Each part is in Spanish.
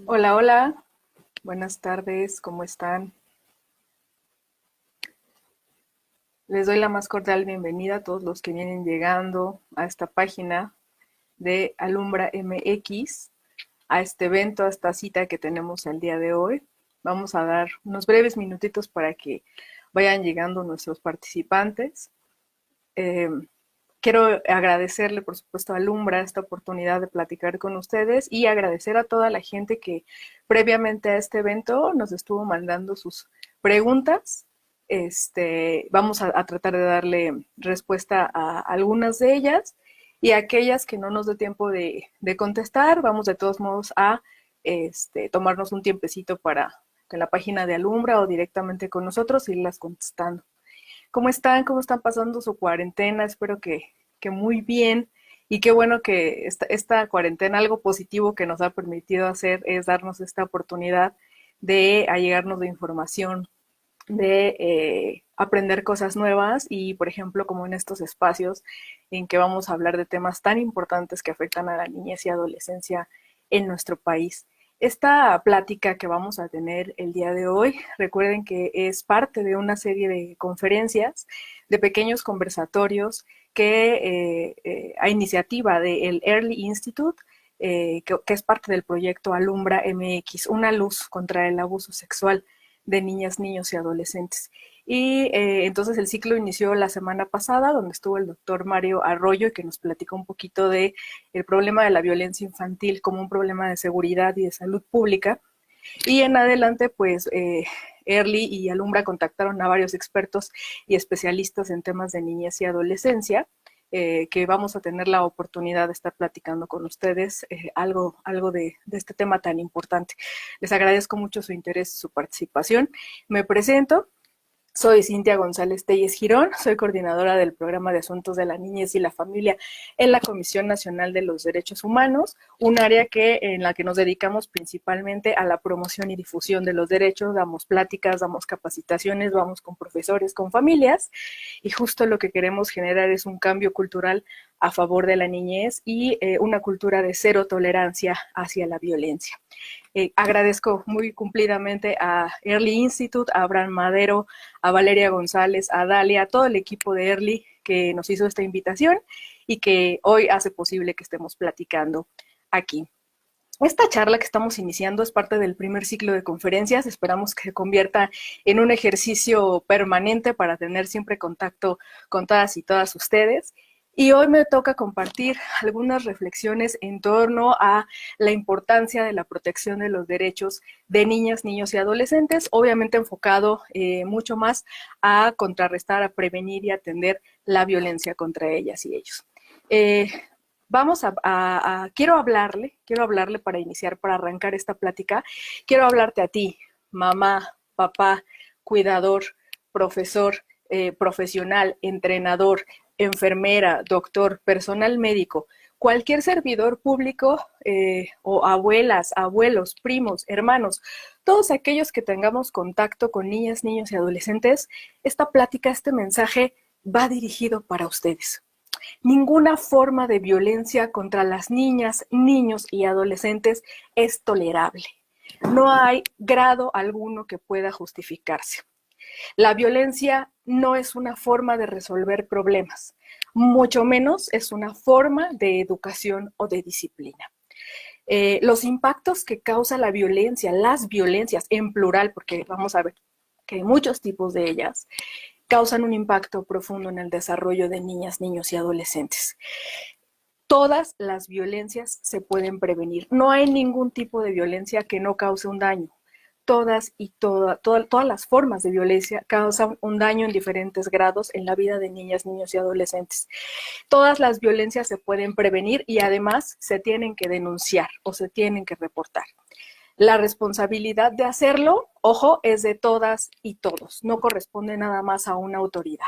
Hola, hola, buenas tardes, ¿cómo están? Les doy la más cordial bienvenida a todos los que vienen llegando a esta página de Alumbra MX, a este evento, a esta cita que tenemos el día de hoy. Vamos a dar unos breves minutitos para que vayan llegando nuestros participantes. Eh, Quiero agradecerle, por supuesto, a Alumbra esta oportunidad de platicar con ustedes y agradecer a toda la gente que previamente a este evento nos estuvo mandando sus preguntas. Vamos a tratar de darle respuesta a algunas de ellas y a aquellas que no nos dé tiempo de contestar, vamos de todos modos a tomarnos un tiempecito para que en la página de Alumbra o directamente con nosotros irlas contestando. ¿Cómo están? ¿Cómo están pasando su cuarentena? Espero que muy bien. Y qué bueno que esta cuarentena, algo positivo que nos ha permitido hacer es darnos esta oportunidad de allegarnos de información, de aprender cosas nuevas y, por ejemplo, como en estos espacios en que vamos a hablar de temas tan importantes que afectan a la niñez y adolescencia en nuestro país. Esta plática que vamos a tener el día de hoy, recuerden que es parte de una serie de conferencias, de pequeños conversatorios que a iniciativa del Early Institute, que es parte del proyecto Alumbra MX, una luz contra el abuso sexual de niñas, niños y adolescentes. Y entonces el ciclo inició la semana pasada, donde estuvo el doctor Mario Arroyo, que nos platicó un poquito de el problema de la violencia infantil como un problema de seguridad y de salud pública. Y en adelante, pues, Early y Alumbra contactaron a varios expertos y especialistas en temas de niñez y adolescencia, que vamos a tener la oportunidad de estar platicando con ustedes algo de este tema tan importante. Les agradezco mucho su interés y su participación. Me presento. Soy Cintia González Telles Girón, soy coordinadora del Programa de Asuntos de la Niñez y la Familia en la Comisión Nacional de los Derechos Humanos, un área en la que nos dedicamos principalmente a la promoción y difusión de los derechos, damos pláticas, damos capacitaciones, vamos con profesores, con familias, y justo lo que queremos generar es un cambio cultural a favor de la niñez y una cultura de cero tolerancia hacia la violencia. Agradezco muy cumplidamente a Early Institute, a Abraham Madero, a Valeria González, a Dalia, a todo el equipo de Early que nos hizo esta invitación y que hoy hace posible que estemos platicando aquí. Esta charla que estamos iniciando es parte del primer ciclo de conferencias. Esperamos que se convierta en un ejercicio permanente para tener siempre contacto con todas y todas ustedes. Y hoy me toca compartir algunas reflexiones en torno a la importancia de la protección de los derechos de niñas, niños y adolescentes, obviamente enfocado mucho más a contrarrestar, a prevenir y atender la violencia contra ellas y ellos. Quiero hablarle para iniciar, para arrancar esta plática, quiero hablarte a ti, mamá, papá, cuidador, profesor, profesional, entrenador, enfermera, doctor, personal médico, cualquier servidor público o abuelas, abuelos, primos, hermanos, todos aquellos que tengamos contacto con niñas, niños y adolescentes, esta plática, este mensaje va dirigido para ustedes. Ninguna forma de violencia contra las niñas, niños y adolescentes es tolerable. No hay grado alguno que pueda justificarse. La violencia no es una forma de resolver problemas, mucho menos es una forma de educación o de disciplina. Los impactos que causa la violencia, las violencias en plural, porque vamos a ver que hay muchos tipos de ellas, causan un impacto profundo en el desarrollo de niñas, niños y adolescentes. Todas las violencias se pueden prevenir. No hay ningún tipo de violencia que no cause un daño. Todas las formas de violencia causan un daño en diferentes grados en la vida de niñas, niños y adolescentes. Todas las violencias se pueden prevenir y además se tienen que denunciar o se tienen que reportar. La responsabilidad de hacerlo, ojo, es de todas y todos, no corresponde nada más a una autoridad.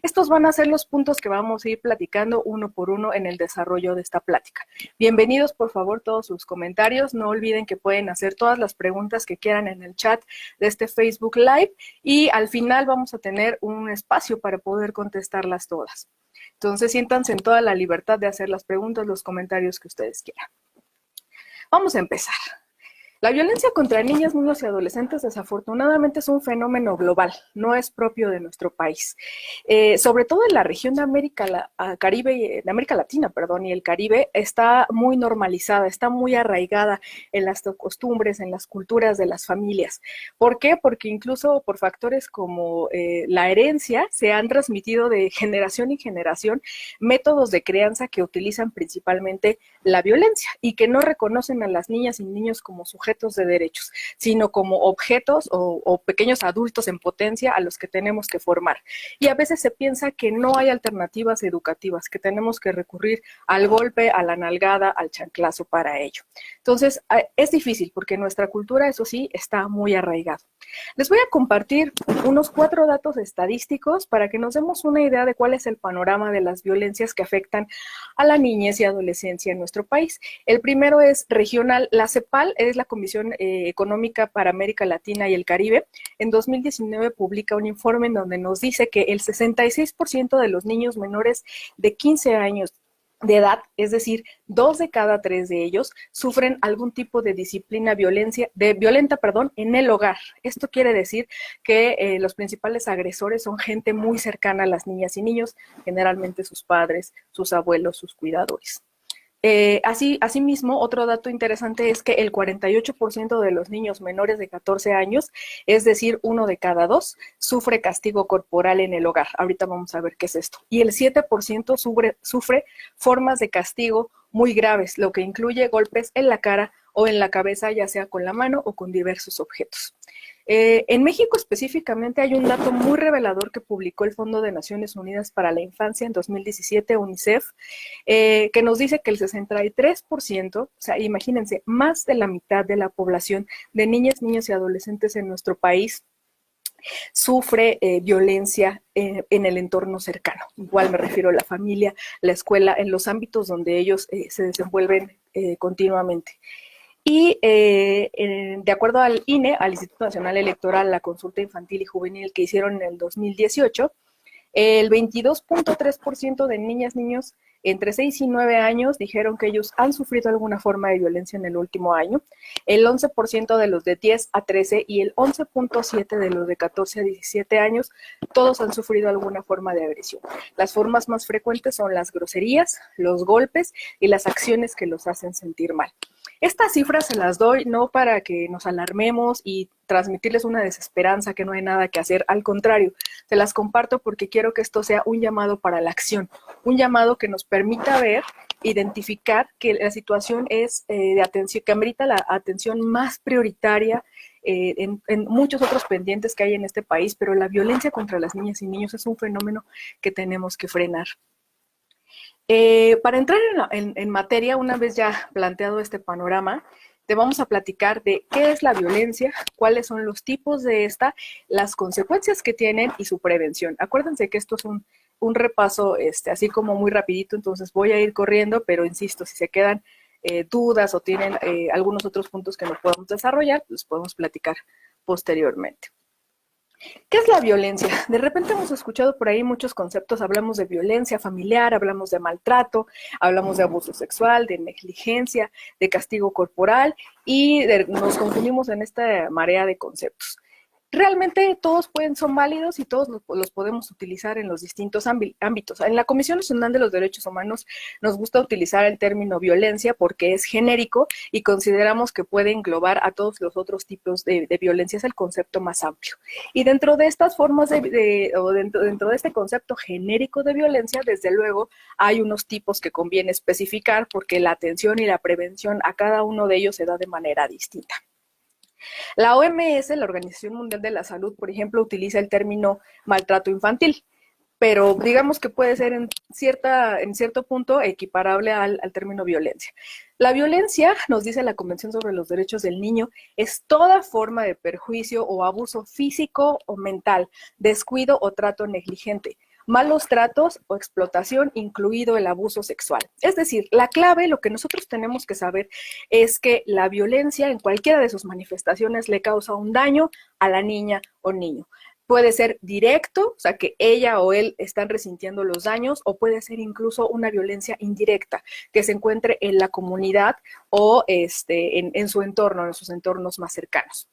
Estos van a ser los puntos que vamos a ir platicando uno por uno en el desarrollo de esta plática. Bienvenidos, por favor, todos sus comentarios. No olviden que pueden hacer todas las preguntas que quieran en el chat de este Facebook Live y al final vamos a tener un espacio para poder contestarlas todas. Entonces, siéntanse en toda la libertad de hacer las preguntas, los comentarios que ustedes quieran. Vamos a empezar. La violencia contra niñas, niños y adolescentes desafortunadamente es un fenómeno global, no es propio de nuestro país. Sobre todo en la región de Caribe, de América Latina, perdón, y el Caribe está muy normalizada, está muy arraigada en las costumbres, en las culturas de las familias. ¿Por qué? Porque incluso por factores como la herencia se han transmitido de generación en generación métodos de crianza que utilizan principalmente la violencia y que no reconocen a las niñas y niños como sujetos de derechos, sino como objetos o pequeños adultos en potencia a los que tenemos que formar. Y a veces se piensa que no hay alternativas educativas, que tenemos que recurrir al golpe, a la nalgada, al chanclazo para ello. Entonces, es difícil porque nuestra cultura, eso sí, está muy arraigada. Les voy a compartir unos 4 datos estadísticos para que nos demos una idea de cuál es el panorama de las violencias que afectan a la niñez y adolescencia en nuestro país. El primero es regional. La CEPAL es la Comisión Económica para América Latina y el Caribe. En 2019 publica un informe en donde nos dice que el 66% de los niños menores de 15 años de edad, es decir, 2 de cada 3 de ellos sufren algún tipo de disciplina violenta, en el hogar. Esto quiere decir que los principales agresores son gente muy cercana a las niñas y niños, generalmente sus padres, sus abuelos, sus cuidadores. Asimismo, otro dato interesante es que el 48% de los niños menores de 14 años, es decir, 1 de cada 2, sufre castigo corporal en el hogar. Ahorita vamos a ver qué es esto. Y el 7% sufre formas de castigo muy graves, lo que incluye golpes en la cara o en la cabeza, ya sea con la mano o con diversos objetos. En México específicamente hay un dato muy revelador que publicó el Fondo de Naciones Unidas para la Infancia en 2017, UNICEF, que nos dice que el 63%, o sea, imagínense, más de la mitad de la población de niñas, niños y adolescentes en nuestro país sufre violencia en el entorno cercano. Igual me refiero a la familia, la escuela, en los ámbitos donde ellos se desenvuelven continuamente. Y de acuerdo al INE, al Instituto Nacional Electoral, la consulta infantil y juvenil que hicieron en el 2018, el 22.3% de niñas, niños entre 6 y 9 años dijeron que ellos han sufrido alguna forma de violencia en el último año, el 11% de los de 10 a 13 y el 11.7% de los de 14 a 17 años, todos han sufrido alguna forma de agresión. Las formas más frecuentes son las groserías, los golpes y las acciones que los hacen sentir mal. Estas cifras se las doy no para que nos alarmemos y transmitirles una desesperanza que no hay nada que hacer, al contrario, se las comparto porque quiero que esto sea un llamado para la acción, un llamado que nos permita ver, identificar que la situación es de atención, que amerita la atención más prioritaria en muchos otros pendientes que hay en este país, pero la violencia contra las niñas y niños es un fenómeno que tenemos que frenar. Para entrar en materia, una vez ya planteado este panorama, te vamos a platicar de qué es la violencia, cuáles son los tipos de esta, las consecuencias que tienen y su prevención. Acuérdense que esto es un repaso así como muy rapidito, entonces voy a ir corriendo, pero insisto, si se quedan dudas o tienen algunos otros puntos que no podamos desarrollar, los podemos platicar posteriormente. ¿Qué es la violencia? De repente hemos escuchado por ahí muchos conceptos, hablamos de violencia familiar, hablamos de maltrato, hablamos de abuso sexual, de negligencia, de castigo corporal y nos confundimos en esta marea de conceptos. Realmente todos son válidos y todos los podemos utilizar en los distintos ámbitos. En la Comisión Nacional de los Derechos Humanos nos gusta utilizar el término violencia porque es genérico y consideramos que puede englobar a todos los otros tipos de violencia, es el concepto más amplio. Y dentro de estas formas dentro de este concepto genérico de violencia, desde luego hay unos tipos que conviene especificar porque la atención y la prevención a cada uno de ellos se da de manera distinta. La OMS, la Organización Mundial de la Salud, por ejemplo, utiliza el término maltrato infantil, pero digamos que puede ser en cierto punto equiparable al término violencia. La violencia, nos dice la Convención sobre los Derechos del Niño, es toda forma de perjuicio o abuso físico o mental, descuido o trato negligente, malos tratos o explotación, incluido el abuso sexual. Es decir, la clave, lo que nosotros tenemos que saber es que la violencia en cualquiera de sus manifestaciones le causa un daño a la niña o niño. Puede ser directo, o sea, que ella o él están resintiendo los daños, o puede ser incluso una violencia indirecta, que se encuentre en la comunidad o en su entorno, en sus entornos más cercanos.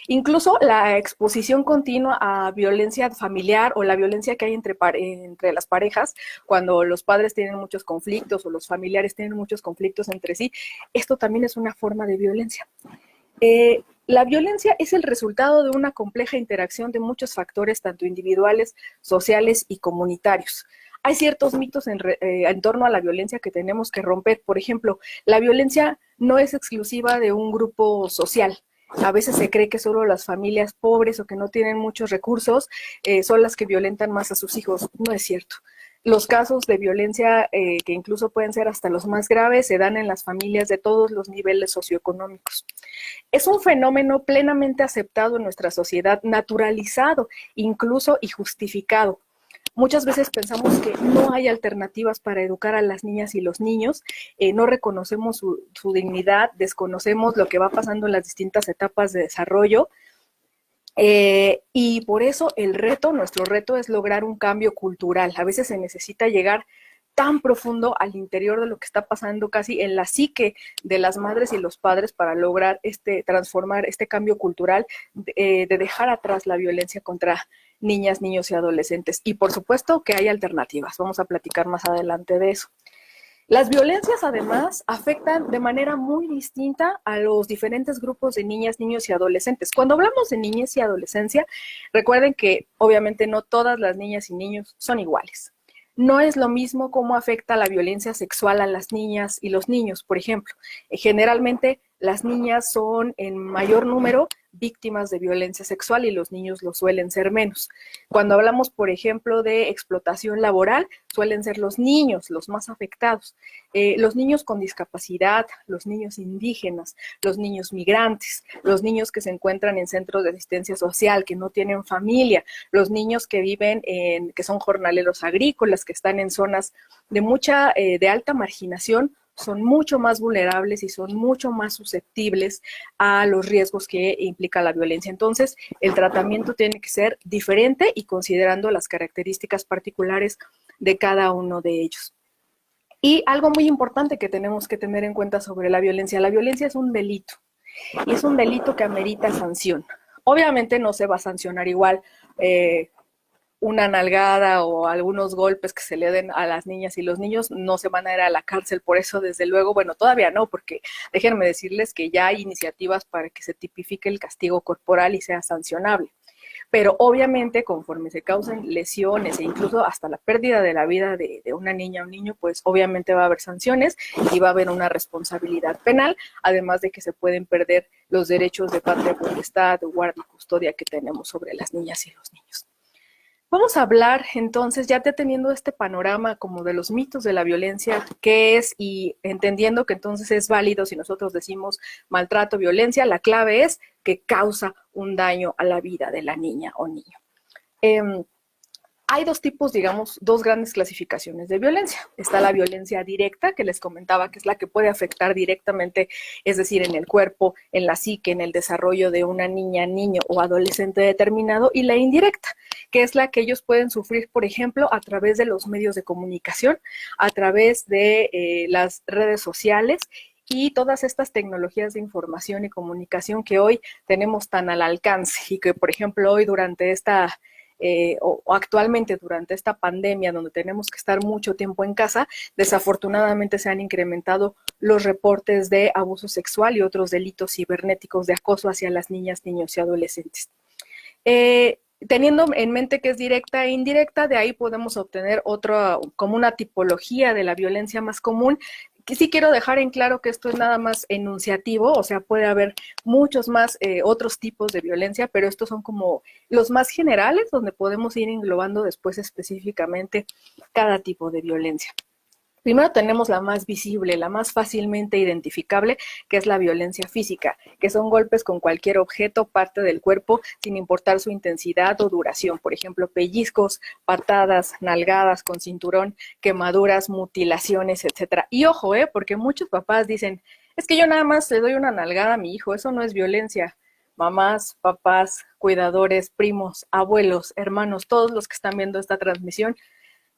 Incluso la exposición continua a violencia familiar o la violencia que hay entre las parejas, cuando los padres tienen muchos conflictos o los familiares tienen muchos conflictos entre sí, esto también es una forma de violencia. La violencia es el resultado de una compleja interacción de muchos factores, tanto individuales, sociales y comunitarios. Hay ciertos mitos en torno a la violencia que tenemos que romper. Por ejemplo, la violencia no es exclusiva de un grupo social. A veces se cree que solo las familias pobres o que no tienen muchos recursos son las que violentan más a sus hijos. No es cierto. Los casos de violencia, que incluso pueden ser hasta los más graves, se dan en las familias de todos los niveles socioeconómicos. Es un fenómeno plenamente aceptado en nuestra sociedad, naturalizado, incluso y justificado. Muchas veces pensamos que no hay alternativas para educar a las niñas y los niños, no reconocemos su dignidad, desconocemos lo que va pasando en las distintas etapas de desarrollo, y por eso nuestro reto es lograr un cambio cultural. A veces se necesita llegar tan profundo al interior de lo que está pasando casi en la psique de las madres y los padres para lograr transformar este cambio cultural de dejar atrás la violencia contra niñas, niños y adolescentes. Y por supuesto que hay alternativas. Vamos a platicar más adelante de eso. Las violencias, además, afectan de manera muy distinta a los diferentes grupos de niñas, niños y adolescentes. Cuando hablamos de niñez y adolescencia, recuerden que obviamente no todas las niñas y niños son iguales. No es lo mismo cómo afecta la violencia sexual a las niñas y los niños, por ejemplo. Generalmente las niñas son en mayor número víctimas de violencia sexual y los niños lo suelen ser menos. Cuando hablamos, por ejemplo, de explotación laboral, suelen ser los niños los más afectados. Los niños con discapacidad, los niños indígenas, los niños migrantes, los niños que se encuentran en centros de asistencia social, que no tienen familia, los niños que viven que son jornaleros agrícolas, que están en zonas de alta marginación, son mucho más vulnerables y son mucho más susceptibles a los riesgos que implica la violencia. Entonces, el tratamiento tiene que ser diferente y considerando las características particulares de cada uno de ellos. Y algo muy importante que tenemos que tener en cuenta sobre la violencia es un delito y es un delito que amerita sanción. Obviamente no se va a sancionar igual una nalgada o algunos golpes que se le den a las niñas y los niños, no se van a ir a la cárcel por eso, desde luego. Bueno, todavía no, porque déjenme decirles que ya hay iniciativas para que se tipifique el castigo corporal y sea sancionable. Pero obviamente conforme se causen lesiones e incluso hasta la pérdida de la vida de una niña o un niño, pues obviamente va a haber sanciones y va a haber una responsabilidad penal, además de que se pueden perder los derechos de patria potestad, de guardia y custodia que tenemos sobre las niñas y los niños. Vamos a hablar entonces, ya teniendo este panorama como de los mitos de la violencia, qué es, y entendiendo que entonces es válido si nosotros decimos maltrato, violencia, la clave es que causa un daño a la vida de la niña o niño. Hay dos tipos, digamos, dos grandes clasificaciones de violencia. Está la violencia directa, que les comentaba, que es la que puede afectar directamente, es decir, en el cuerpo, en la psique, en el desarrollo de una niña, niño o adolescente determinado, y la indirecta, que es la que ellos pueden sufrir, por ejemplo, a través de los medios de comunicación, a través de las redes sociales y todas estas tecnologías de información y comunicación que hoy tenemos tan al alcance y que, por ejemplo, hoy durante o actualmente durante esta pandemia donde tenemos que estar mucho tiempo en casa, desafortunadamente se han incrementado los reportes de abuso sexual y otros delitos cibernéticos de acoso hacia las niñas, niños y adolescentes. Teniendo en mente que es directa e indirecta, de ahí podemos obtener como una tipología de la violencia más común. Que sí quiero dejar en claro que esto es nada más enunciativo, o sea, puede haber muchos más otros tipos de violencia, pero estos son como los más generales, donde podemos ir englobando después específicamente cada tipo de violencia. Primero tenemos la más visible, la más fácilmente identificable, que es la violencia física, que son golpes con cualquier objeto, parte del cuerpo, sin importar su intensidad o duración. Por ejemplo, pellizcos, patadas, nalgadas con cinturón, quemaduras, mutilaciones, etcétera. Y ojo, porque muchos papás dicen, es que yo nada más le doy una nalgada a mi hijo, eso no es violencia. mamás, papás, cuidadores, primos, abuelos, hermanos, todos los que están viendo esta transmisión,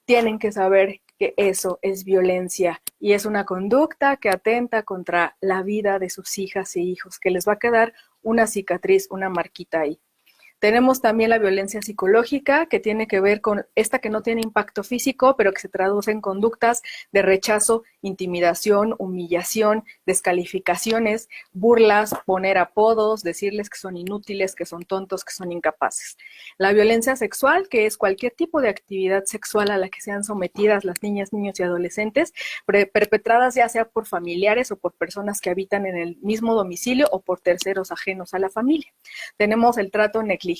tienen que saber que eso es violencia y es una conducta que atenta contra la vida de sus hijas e hijos, que les va a quedar una cicatriz, una marquita ahí. Tenemos también la violencia psicológica, que tiene que ver con esta que no tiene impacto físico, pero que se traduce en conductas de rechazo, intimidación, humillación, descalificaciones, burlas, poner apodos, decirles que son inútiles, que son tontos, que son incapaces. La violencia sexual, que es cualquier tipo de actividad sexual a la que sean sometidas las niñas, niños y adolescentes, perpetradas ya sea por familiares o por personas que habitan en el mismo domicilio o por terceros ajenos a la familia. Tenemos el trato negligente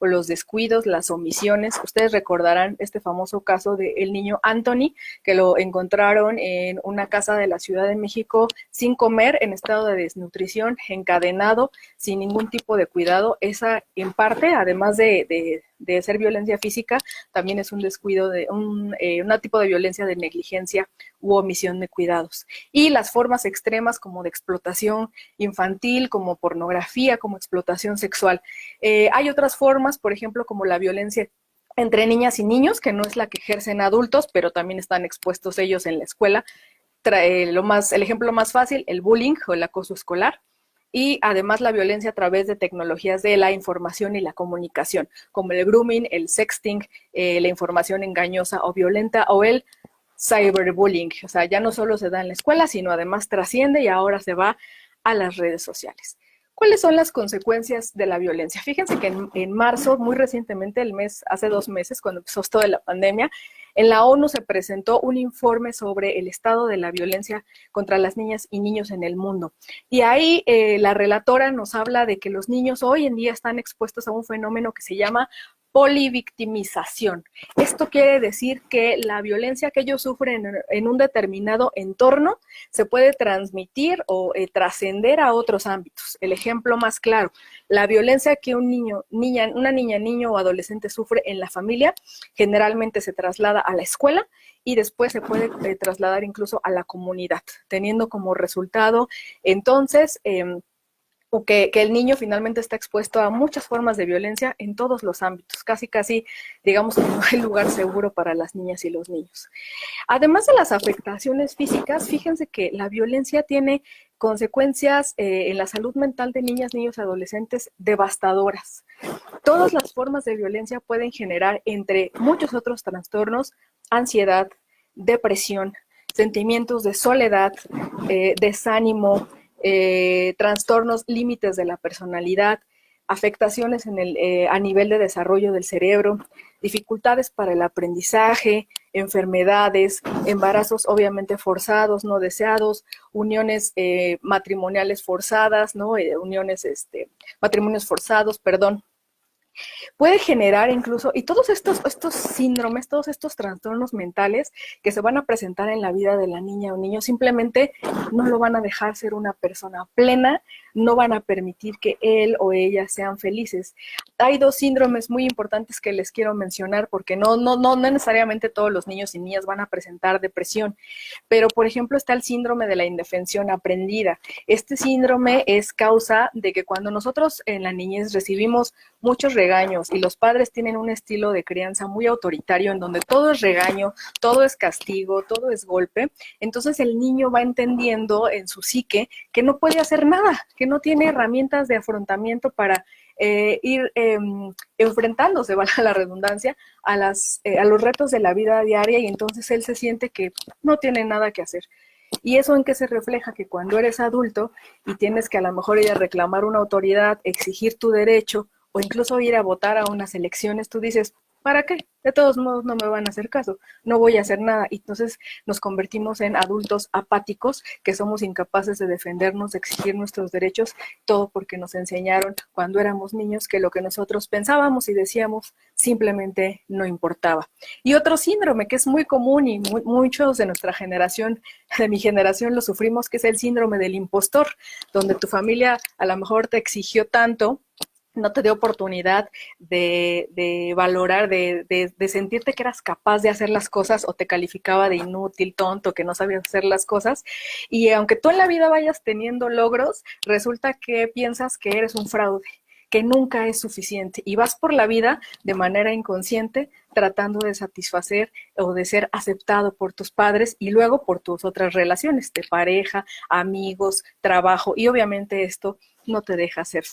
o los descuidos, las omisiones. Ustedes recordarán este famoso caso del niño Anthony, que lo encontraron en una casa de la Ciudad de México sin comer, en estado de desnutrición, encadenado, sin ningún tipo de cuidado. Esa, en parte, además de ser violencia física, también es un descuido, un tipo de violencia de negligencia u omisión de cuidados. Y las formas extremas como de explotación infantil, como pornografía, como explotación sexual. Hay otras formas, por ejemplo, como la violencia entre niñas y niños, que no es la que ejercen adultos, pero también están expuestos ellos en la escuela. El ejemplo más fácil, el bullying o el acoso escolar. Y además la violencia a través de tecnologías de la información y la comunicación, como el grooming, el sexting, la información engañosa o violenta, o el cyberbullying. O sea, ya no solo se da en la escuela, sino además trasciende y ahora se va a las redes sociales. ¿Cuáles son las consecuencias de la violencia? Fíjense que en marzo, muy recientemente, hace 2 meses, cuando empezó esto de la pandemia, en la ONU se presentó un informe sobre el estado de la violencia contra las niñas y niños en el mundo. Y ahí la relatora nos habla de que los niños hoy en día están expuestos a un fenómeno que se llama polivictimización. Esto quiere decir que la violencia que ellos sufren en un determinado entorno se puede transmitir o trascender a otros ámbitos. El ejemplo más claro, la violencia que una niña, niño o adolescente sufre en la familia generalmente se traslada a la escuela y después se puede trasladar incluso a la comunidad, teniendo como resultado entonces o que el niño finalmente está expuesto a muchas formas de violencia en todos los ámbitos, casi, digamos que no hay lugar seguro para las niñas y los niños. Además de las afectaciones físicas, fíjense que la violencia tiene consecuencias en la salud mental de niñas, niños y adolescentes devastadoras. Todas las formas de violencia pueden generar, entre muchos otros trastornos, ansiedad, depresión, sentimientos de soledad, desánimo, trastornos límites de la personalidad, afectaciones a nivel de desarrollo del cerebro, dificultades para el aprendizaje, enfermedades, embarazos obviamente forzados, no deseados, uniones matrimoniales forzadas, ¿no? Matrimonios forzados, perdón. Puede generar incluso, y todos estos síndromes, todos estos trastornos mentales que se van a presentar en la vida de la niña o niño, simplemente no lo van a dejar ser una persona plena, no van a permitir que él o ella sean felices. Hay 2 síndromes muy importantes que les quiero mencionar, porque no necesariamente todos los niños y niñas van a presentar depresión, pero por ejemplo está el síndrome de la indefensión aprendida. Este síndrome es causa de que cuando nosotros en la niñez recibimos muchos regaños y los padres tienen un estilo de crianza muy autoritario en donde todo es regaño, todo es castigo, todo es golpe, entonces el niño va entendiendo en su psique que no puede hacer nada, que no tiene herramientas de afrontamiento para ir enfrentándose, valga la redundancia, a los retos de la vida diaria, y entonces él se siente que no tiene nada que hacer. ¿Y eso en qué se refleja? Que cuando eres adulto y tienes que a lo mejor ir a reclamar una autoridad, exigir tu derecho o incluso ir a votar a unas elecciones, tú dices, ¿para qué? De todos modos no me van a hacer caso, no voy a hacer nada. Y entonces nos convertimos en adultos apáticos, que somos incapaces de defendernos, de exigir nuestros derechos, todo porque nos enseñaron cuando éramos niños que lo que nosotros pensábamos y decíamos simplemente no importaba. Y otro síndrome que es muy común y muchos de nuestra generación, de mi generación, lo sufrimos, que es el síndrome del impostor, donde tu familia a lo mejor te exigió tanto no te dio oportunidad de valorar, de sentirte que eras capaz de hacer las cosas, o te calificaba de inútil, tonto, que no sabías hacer las cosas. Y aunque tú en la vida vayas teniendo logros, resulta que piensas que eres un fraude, que nunca es suficiente, y vas por la vida de manera inconsciente tratando de satisfacer o de ser aceptado por tus padres y luego por tus otras relaciones de pareja, amigos, trabajo, y obviamente esto no te deja ser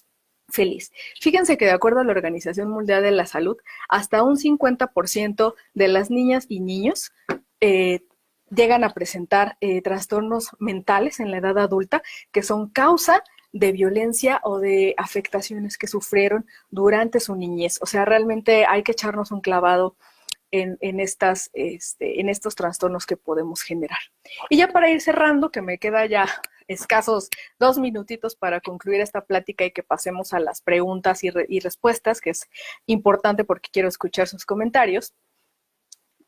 feliz. Fíjense que de acuerdo a la Organización Mundial de la Salud, hasta un 50% de las niñas y niños eh, llegan a presentar trastornos mentales en la edad adulta que son causa de violencia o de afectaciones que sufrieron durante su niñez. O sea, realmente hay que echarnos un clavado en estos trastornos que podemos generar. Y ya para ir cerrando, que me queda ya escasos 2 minutitos para concluir esta plática y que pasemos a las preguntas y respuestas, que es importante porque quiero escuchar sus comentarios.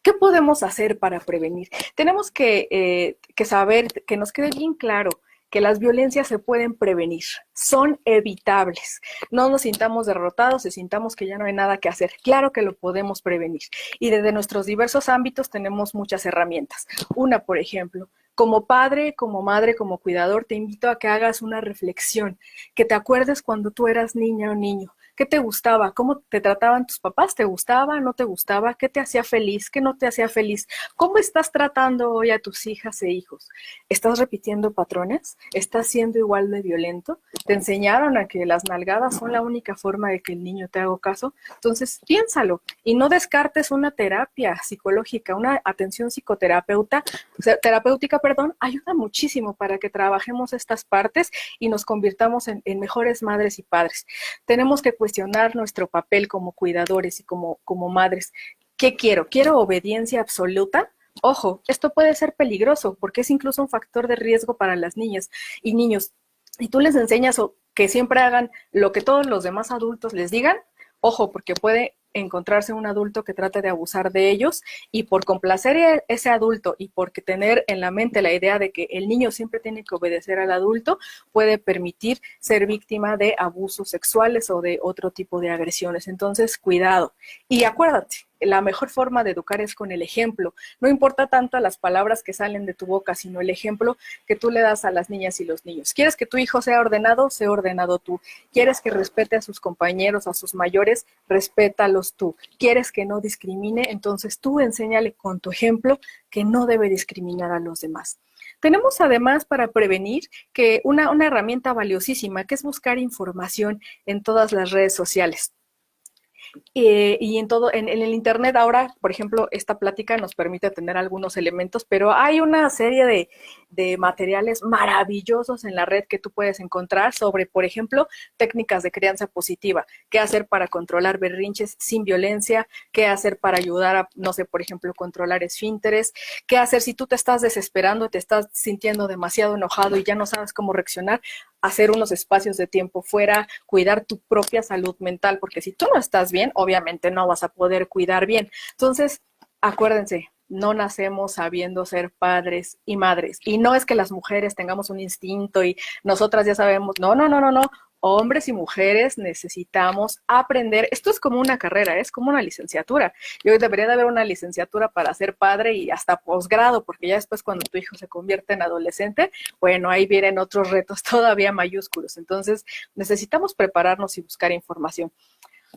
¿Qué podemos hacer para prevenir? Tenemos que saber, que nos quede bien claro que las violencias se pueden prevenir, son evitables. No nos sintamos derrotados y sintamos que ya no hay nada que hacer. Claro que lo podemos prevenir. Y desde nuestros diversos ámbitos tenemos muchas herramientas. Una, por ejemplo, como padre, como madre, como cuidador, te invito a que hagas una reflexión, que te acuerdes cuando tú eras niña o niño. ¿Qué te gustaba? ¿Cómo te trataban tus papás? ¿Te gustaba? ¿No te gustaba? ¿Qué te hacía feliz? ¿Qué no te hacía feliz? ¿Cómo estás tratando hoy a tus hijas e hijos? ¿Estás repitiendo patrones? ¿Estás siendo igual de violento? ¿Te enseñaron a que las nalgadas son la única forma de que el niño te haga caso? Entonces, piénsalo y no descartes una terapia psicológica, una atención terapéutica, ayuda muchísimo para que trabajemos estas partes y nos convirtamos en mejores madres y padres. Tenemos que cuestionar nuestro papel como cuidadores y como madres. ¿Qué quiero? ¿Quiero obediencia absoluta? Ojo, esto puede ser peligroso porque es incluso un factor de riesgo para las niñas y niños. Y tú les enseñas que siempre hagan lo que todos los demás adultos les digan, ojo, porque puede encontrarse un adulto que trate de abusar de ellos, y por complacer a ese adulto y porque tener en la mente la idea de que el niño siempre tiene que obedecer al adulto, puede permitir ser víctima de abusos sexuales o de otro tipo de agresiones. Entonces, cuidado. Y acuérdate, la mejor forma de educar es con el ejemplo. No importa tanto las palabras que salen de tu boca, sino el ejemplo que tú le das a las niñas y los niños. ¿Quieres que tu hijo sea ordenado? Sé ordenado tú. ¿Quieres que respete a sus compañeros, a sus mayores? Respétalos tú. ¿Quieres que no discrimine? Entonces tú enséñale con tu ejemplo que no debe discriminar a los demás. Tenemos además para prevenir que una herramienta valiosísima, que es buscar información en todas las redes sociales. Y en el internet ahora, por ejemplo, esta plática nos permite tener algunos elementos, pero hay una serie de materiales maravillosos en la red que tú puedes encontrar sobre, por ejemplo, técnicas de crianza positiva, qué hacer para controlar berrinches sin violencia, qué hacer para ayudar a, no sé, por ejemplo, controlar esfínteres, qué hacer si tú te estás desesperando, te estás sintiendo demasiado enojado y ya no sabes cómo reaccionar, hacer unos espacios de tiempo fuera, cuidar tu propia salud mental, porque si tú no estás bien, obviamente no vas a poder cuidar bien. Entonces, acuérdense, no nacemos sabiendo ser padres y madres. Y no es que las mujeres tengamos un instinto y nosotras ya sabemos, no, no, no, no, no. Hombres y mujeres necesitamos aprender. Esto es como una carrera, es como una licenciatura. Yo debería de haber una licenciatura para ser padre y hasta posgrado, porque ya después cuando tu hijo se convierte en adolescente, bueno, ahí vienen otros retos todavía mayúsculos. Entonces, necesitamos prepararnos y buscar información.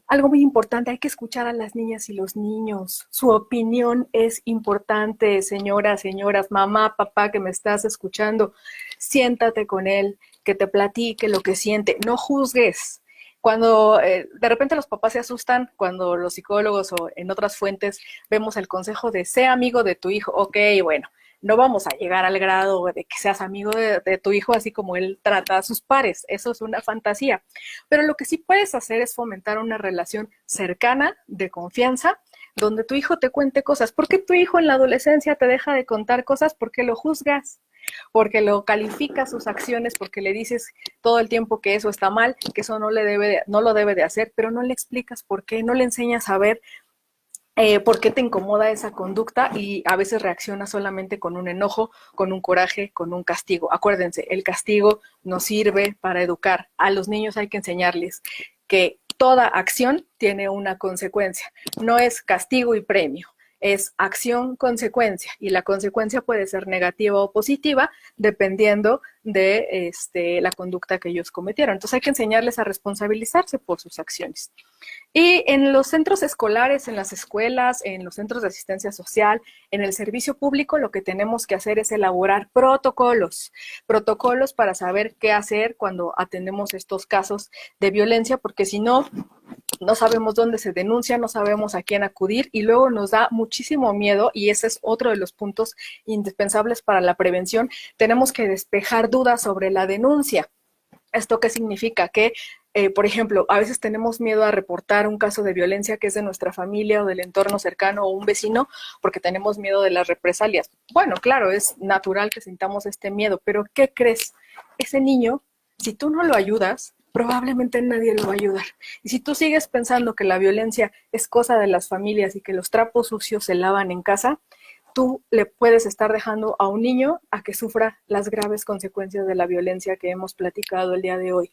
Algo muy importante, hay que escuchar a las niñas y los niños. Su opinión es importante, señoras, mamá, papá, que me estás escuchando. Siéntate con él, que te platique lo que siente. No juzgues. Cuando de repente los papás se asustan, cuando los psicólogos o en otras fuentes vemos el consejo de sé amigo de tu hijo. Ok, bueno, no vamos a llegar al grado de que seas amigo de tu hijo así como él trata a sus pares. Eso es una fantasía. Pero lo que sí puedes hacer es fomentar una relación cercana, de confianza, donde tu hijo te cuente cosas. ¿Por qué tu hijo en la adolescencia te deja de contar cosas? Porque lo juzgas, porque lo calificas sus acciones, porque le dices todo el tiempo que eso está mal, que eso no lo debe de hacer, pero no le explicas por qué, no le enseñas a ver por qué te incomoda esa conducta, y a veces reacciona solamente con un enojo, con un coraje, con un castigo. Acuérdense, el castigo nos sirve para educar. A los niños hay que enseñarles que toda acción tiene una consecuencia, no es castigo y premio. Es acción-consecuencia y la consecuencia puede ser negativa o positiva dependiendo de la conducta que ellos cometieron. Entonces hay que enseñarles a responsabilizarse por sus acciones. Y en los centros escolares, en las escuelas, en los centros de asistencia social, en el servicio público, lo que tenemos que hacer es elaborar protocolos para saber qué hacer cuando atendemos estos casos de violencia, porque si no, no sabemos dónde se denuncia, no sabemos a quién acudir y luego nos da muchísimo miedo y ese es otro de los puntos indispensables para la prevención. Tenemos que despejar dudas sobre la denuncia. ¿Esto qué significa? Que, por ejemplo, a veces tenemos miedo a reportar un caso de violencia que es de nuestra familia o del entorno cercano o un vecino porque tenemos miedo de las represalias. Bueno, claro, es natural que sintamos este miedo, pero ¿qué crees? Ese niño, si tú no lo ayudas, probablemente nadie lo va a ayudar. Y si tú sigues pensando que la violencia es cosa de las familias y que los trapos sucios se lavan en casa, tú le puedes estar dejando a un niño a que sufra las graves consecuencias de la violencia que hemos platicado el día de hoy.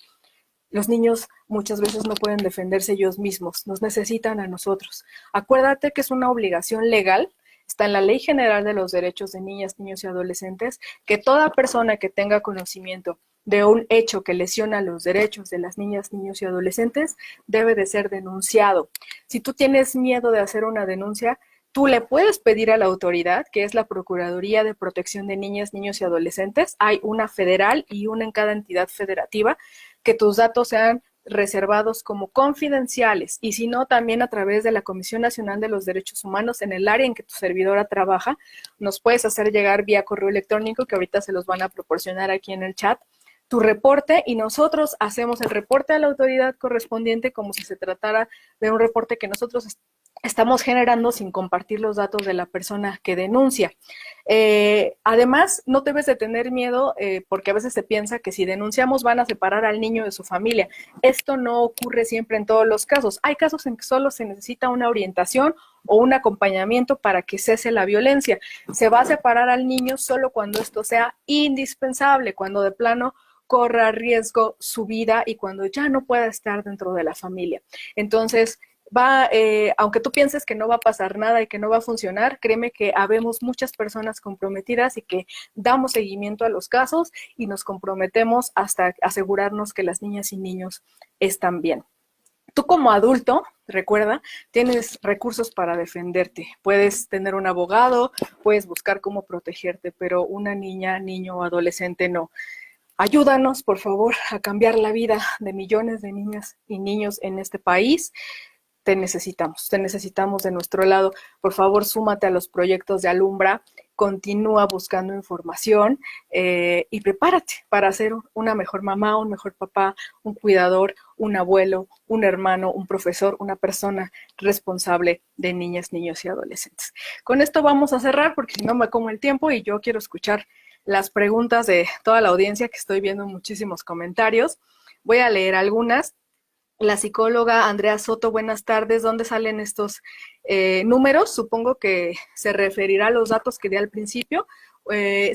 Los niños muchas veces no pueden defenderse ellos mismos, nos necesitan a nosotros. Acuérdate que es una obligación legal, está en la Ley General de los Derechos de Niñas, Niños y Adolescentes, que toda persona que tenga conocimiento de un hecho que lesiona los derechos de las niñas, niños y adolescentes debe de ser denunciado. Si tú tienes miedo de hacer una denuncia, tú le puedes pedir a la autoridad, que es la Procuraduría de Protección de Niñas, Niños y Adolescentes, hay una federal y una en cada entidad federativa, que tus datos sean reservados como confidenciales y si no, también a través de la Comisión Nacional de los Derechos Humanos en el área en que tu servidora trabaja, nos puedes hacer llegar vía correo electrónico, que ahorita se los van a proporcionar aquí en el chat, tu reporte y nosotros hacemos el reporte a la autoridad correspondiente como si se tratara de un reporte que nosotros estamos generando sin compartir los datos de la persona que denuncia. Además, no debes de tener miedo porque a veces se piensa que si denunciamos van a separar al niño de su familia. Esto no ocurre siempre en todos los casos. Hay casos en que solo se necesita una orientación o un acompañamiento para que cese la violencia. Se va a separar al niño solo cuando esto sea indispensable, cuando de plano corra riesgo su vida y cuando ya no pueda estar dentro de la familia. Entonces, aunque tú pienses que no va a pasar nada y que no va a funcionar, créeme que habemos muchas personas comprometidas y que damos seguimiento a los casos y nos comprometemos hasta asegurarnos que las niñas y niños están bien. Tú como adulto, recuerda, tienes recursos para defenderte. Puedes tener un abogado, puedes buscar cómo protegerte, pero una niña, niño o adolescente no. Ayúdanos, por favor, a cambiar la vida de millones de niñas y niños en este país. Te necesitamos de nuestro lado. Por favor, súmate a los proyectos de Alumbra, continúa buscando información y prepárate para ser una mejor mamá, un mejor papá, un cuidador, un abuelo, un hermano, un profesor, una persona responsable de niñas, niños y adolescentes. Con esto vamos a cerrar porque si no me como el tiempo y yo quiero escuchar las preguntas de toda la audiencia, que estoy viendo muchísimos comentarios. Voy a leer algunas. La psicóloga Andrea Soto, buenas tardes. ¿Dónde salen estos números? Supongo que se referirá a los datos que di al principio.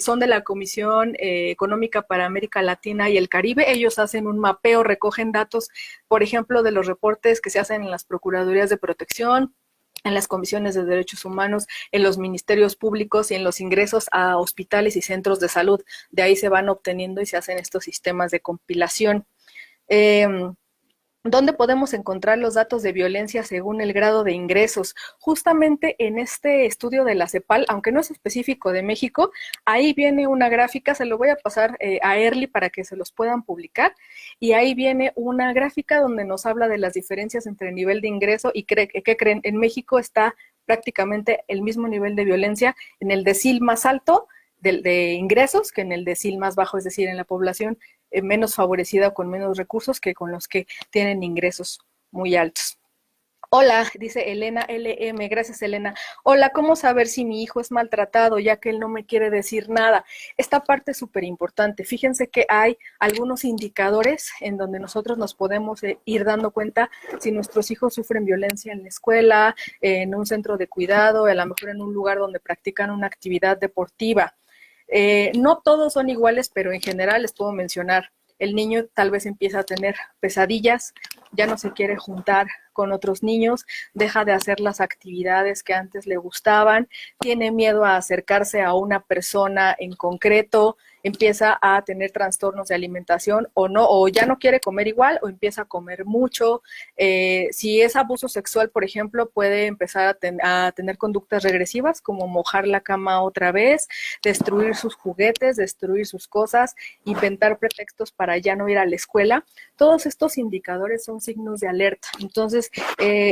Son de la Comisión Económica para América Latina y el Caribe. Ellos hacen un mapeo, recogen datos, por ejemplo, de los reportes que se hacen en las Procuradurías de Protección, en las comisiones de derechos humanos, en los ministerios públicos y en los ingresos a hospitales y centros de salud. De ahí se van obteniendo y se hacen estos sistemas de compilación. ¿Dónde podemos encontrar los datos de violencia según el grado de ingresos? Justamente en este estudio de la CEPAL, aunque no es específico de México, ahí viene una gráfica, se lo voy a pasar a Early para que se los puedan publicar, y ahí viene una gráfica donde nos habla de las diferencias entre el nivel de ingreso y ¿qué creen? En México está prácticamente el mismo nivel de violencia en el decil más alto de ingresos que en el decil más bajo, es decir, en la población menos favorecida o con menos recursos que con los que tienen ingresos muy altos. Hola, dice Elena LM, gracias Elena. Hola, ¿cómo saber si mi hijo es maltratado ya que él no me quiere decir nada? Esta parte es súper importante. Fíjense que hay algunos indicadores en donde nosotros nos podemos ir dando cuenta si nuestros hijos sufren violencia en la escuela, en un centro de cuidado, a lo mejor en un lugar donde practican una actividad deportiva. No todos son iguales, pero en general les puedo mencionar el niño tal vez empieza a tener pesadillas, ya no se quiere juntar con otros niños, deja de hacer las actividades que antes le gustaban, tiene miedo a acercarse a una persona en concreto, empieza a tener trastornos de alimentación o no, o ya no quiere comer igual o empieza a comer mucho. Si es abuso sexual, por ejemplo, puede empezar a tener conductas regresivas como mojar la cama otra vez, destruir sus juguetes, destruir sus cosas, inventar pretextos para ya no ir a la escuela. Todos estos indicadores son signos de alerta. Entonces,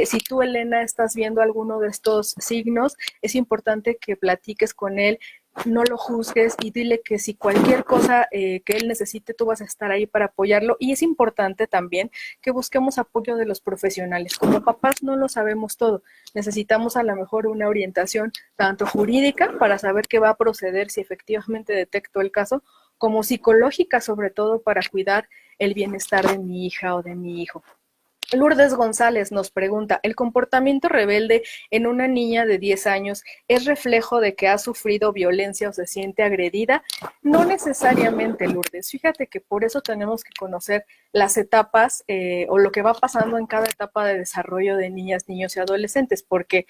si tú, Elena, estás viendo alguno de estos signos, es importante que platiques con él, no lo juzgues y dile que si cualquier cosa que él necesite, tú vas a estar ahí para apoyarlo. Y es importante también que busquemos apoyo de los profesionales. Como papás no lo sabemos todo. Necesitamos a lo mejor una orientación tanto jurídica para saber qué va a proceder si efectivamente detecto el caso, como psicológica, sobre todo para cuidar el bienestar de mi hija o de mi hijo. Lourdes González nos pregunta, ¿el comportamiento rebelde en una niña de 10 años es reflejo de que ha sufrido violencia o se siente agredida? No necesariamente, Lourdes. Fíjate que por eso tenemos que conocer las etapas o lo que va pasando en cada etapa de desarrollo de niñas, niños y adolescentes, porque,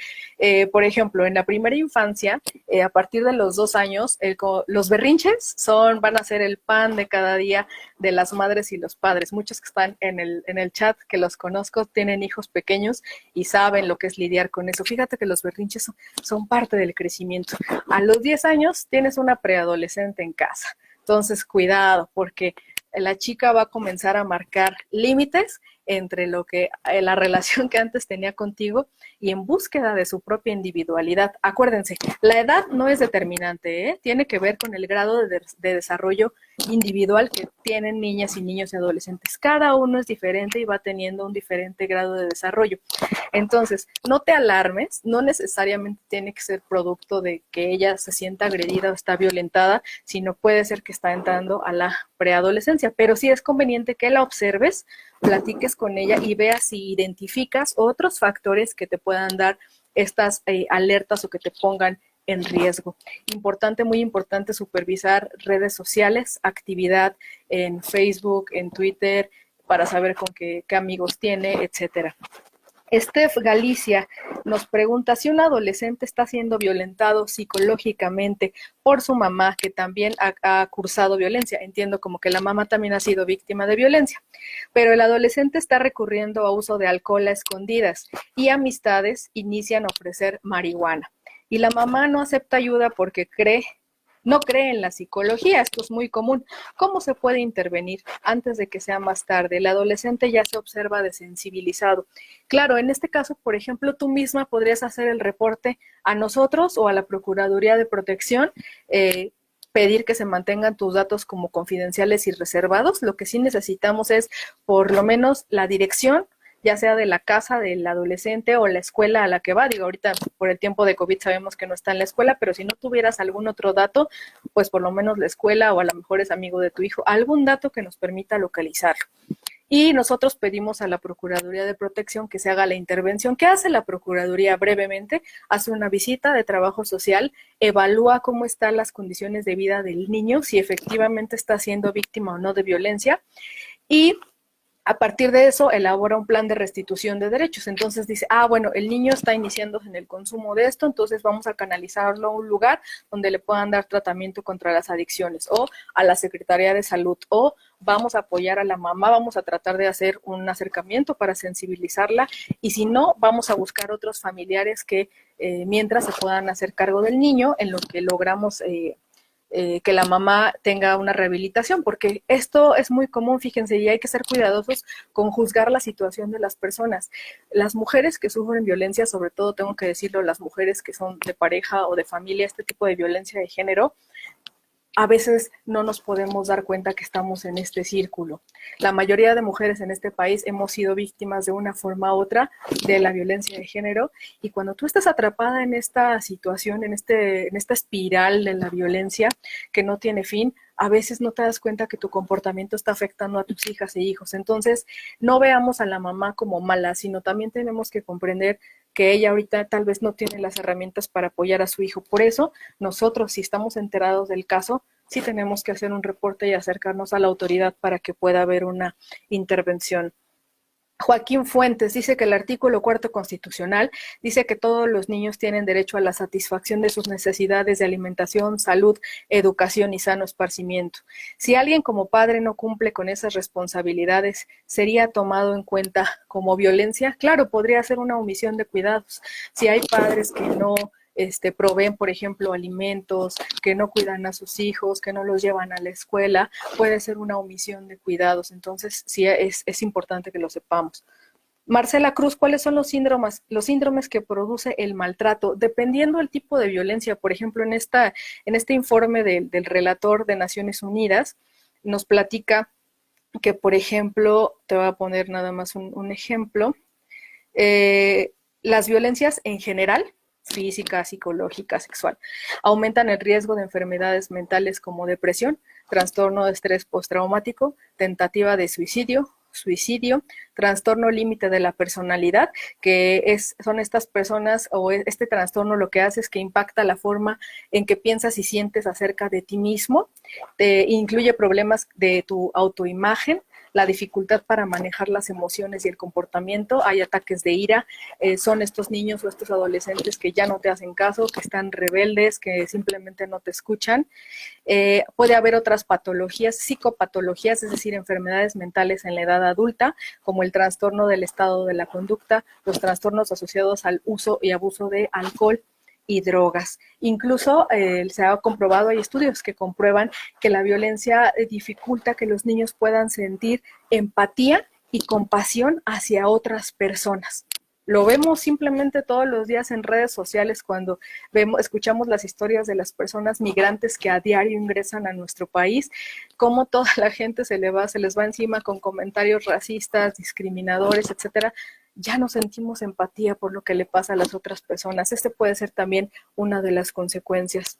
por ejemplo, en la primera infancia, a partir de los 2 años, los berrinches van a ser el pan de cada día de las madres y los padres. Muchos que están en el chat, que los conozco, tienen hijos pequeños y saben lo que es lidiar con eso. Fíjate que los berrinches son parte del crecimiento. A los 10 años tienes una preadolescente en casa. Entonces, cuidado, porque la chica va a comenzar a marcar límites entre la relación que antes tenía contigo y en búsqueda de su propia individualidad. Acuérdense, la edad no es determinante, ¿eh? Tiene que ver con el grado de desarrollo individual que tienen niñas y niños y adolescentes. Cada uno es diferente y va teniendo un diferente grado de desarrollo. Entonces, no te alarmes, no necesariamente tiene que ser producto de que ella se sienta agredida o está violentada, sino puede ser que está entrando a la preadolescencia, pero sí es conveniente que la observes, platiques con ella y veas si identificas otros factores que te puedan dar estas alertas o que te pongan en riesgo. Importante, muy importante, supervisar redes sociales, actividad en Facebook, en Twitter, para saber con qué amigos tiene, etcétera. Steph Galicia nos pregunta si un adolescente está siendo violentado psicológicamente por su mamá, que también ha cursado violencia. Entiendo como que la mamá también ha sido víctima de violencia, pero el adolescente está recurriendo a uso de alcohol a escondidas y amistades inician a ofrecer marihuana. Y la mamá no acepta ayuda porque no cree en la psicología. Esto es muy común. ¿Cómo se puede intervenir antes de que sea más tarde? El adolescente ya se observa desensibilizado. Claro, en este caso, por ejemplo, tú misma podrías hacer el reporte a nosotros o a la Procuraduría de Protección, pedir que se mantengan tus datos como confidenciales y reservados. Lo que sí necesitamos es por lo menos la dirección, ya sea de la casa del adolescente o la escuela a la que va. Digo, ahorita por el tiempo de COVID sabemos que no está en la escuela, pero si no tuvieras algún otro dato, pues por lo menos la escuela o a lo mejor es amigo de tu hijo, algún dato que nos permita localizarlo. Y nosotros pedimos a la Procuraduría de Protección que se haga la intervención. ¿Qué hace la Procuraduría? Brevemente, hace una visita de trabajo social, evalúa cómo están las condiciones de vida del niño, si efectivamente está siendo víctima o no de violencia, y a partir de eso elabora un plan de restitución de derechos. Entonces dice, bueno, el niño está iniciándose en el consumo de esto, entonces vamos a canalizarlo a un lugar donde le puedan dar tratamiento contra las adicciones, o a la Secretaría de Salud, o vamos a apoyar a la mamá, vamos a tratar de hacer un acercamiento para sensibilizarla, y si no, vamos a buscar otros familiares que mientras se puedan hacer cargo del niño en lo que logramos que la mamá tenga una rehabilitación, porque esto es muy común, fíjense, y hay que ser cuidadosos con juzgar la situación de las personas. Las mujeres que sufren violencia, sobre todo tengo que decirlo, las mujeres que son de pareja o de familia, este tipo de violencia de género, a veces no nos podemos dar cuenta que estamos en este círculo. La mayoría de mujeres en este país hemos sido víctimas de una forma u otra de la violencia de género, y cuando tú estás atrapada en esta situación, en esta espiral de la violencia que no tiene fin, a veces no te das cuenta que tu comportamiento está afectando a tus hijas e hijos. Entonces, no veamos a la mamá como mala, sino también tenemos que comprender que ella ahorita tal vez no tiene las herramientas para apoyar a su hijo. Por eso, nosotros, si estamos enterados del caso, sí tenemos que hacer un reporte y acercarnos a la autoridad para que pueda haber una intervención. Joaquín Fuentes dice que el artículo 4 constitucional dice que todos los niños tienen derecho a la satisfacción de sus necesidades de alimentación, salud, educación y sano esparcimiento. Si alguien como padre no cumple con esas responsabilidades, ¿sería tomado en cuenta como violencia? Claro, podría ser una omisión de cuidados. Si hay padres que no proveen, por ejemplo, alimentos, que no cuidan a sus hijos, que no los llevan a la escuela, puede ser una omisión de cuidados. Entonces, sí es importante que lo sepamos. Marcela Cruz, ¿cuáles son los síndromes que produce el maltrato? Dependiendo del tipo de violencia, por ejemplo, en este informe del relator de Naciones Unidas, nos platica que, por ejemplo, te voy a poner nada más un ejemplo, las violencias en general, física, psicológica, sexual, aumentan el riesgo de enfermedades mentales como depresión, trastorno de estrés postraumático, tentativa de suicidio, trastorno límite de la personalidad, que son estas personas o este trastorno lo que hace es que impacta la forma en que piensas y sientes acerca de ti mismo, incluye problemas de tu autoimagen, la dificultad para manejar las emociones y el comportamiento, hay ataques de ira, son estos niños o estos adolescentes que ya no te hacen caso, que están rebeldes, que simplemente no te escuchan. Puede haber otras patologías, psicopatologías, es decir, enfermedades mentales en la edad adulta, como el trastorno del estado de la conducta, los trastornos asociados al uso y abuso de alcohol y drogas. Incluso se ha comprobado, hay estudios que comprueban que la violencia dificulta que los niños puedan sentir empatía y compasión hacia otras personas. Lo vemos simplemente todos los días en redes sociales cuando escuchamos las historias de las personas migrantes que a diario ingresan a nuestro país, cómo toda la gente se les va encima con comentarios racistas, discriminadores, etcétera. Ya no sentimos empatía por lo que le pasa a las otras personas. Puede ser también una de las consecuencias.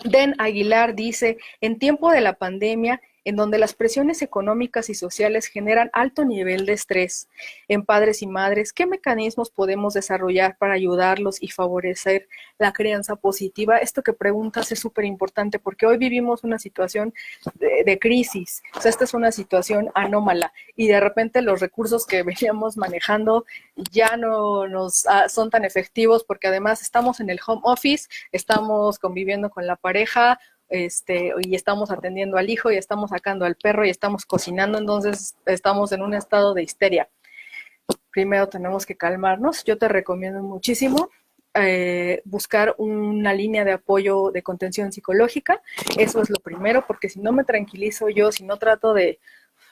Den Aguilar dice, en tiempo de la pandemia, en donde las presiones económicas y sociales generan alto nivel de estrés en padres y madres, ¿qué mecanismos podemos desarrollar para ayudarlos y favorecer la crianza positiva? Esto que preguntas es súper importante porque hoy vivimos una situación de crisis, o sea, esta es una situación anómala y de repente los recursos que veníamos manejando ya no nos son tan efectivos porque además estamos en el home office, estamos conviviendo con la pareja, y estamos atendiendo al hijo y estamos sacando al perro y estamos cocinando, entonces estamos en un estado de histeria. Primero tenemos que calmarnos. Yo te recomiendo muchísimo buscar una línea de apoyo de contención psicológica. Eso es lo primero, porque si no me tranquilizo yo, si no trato de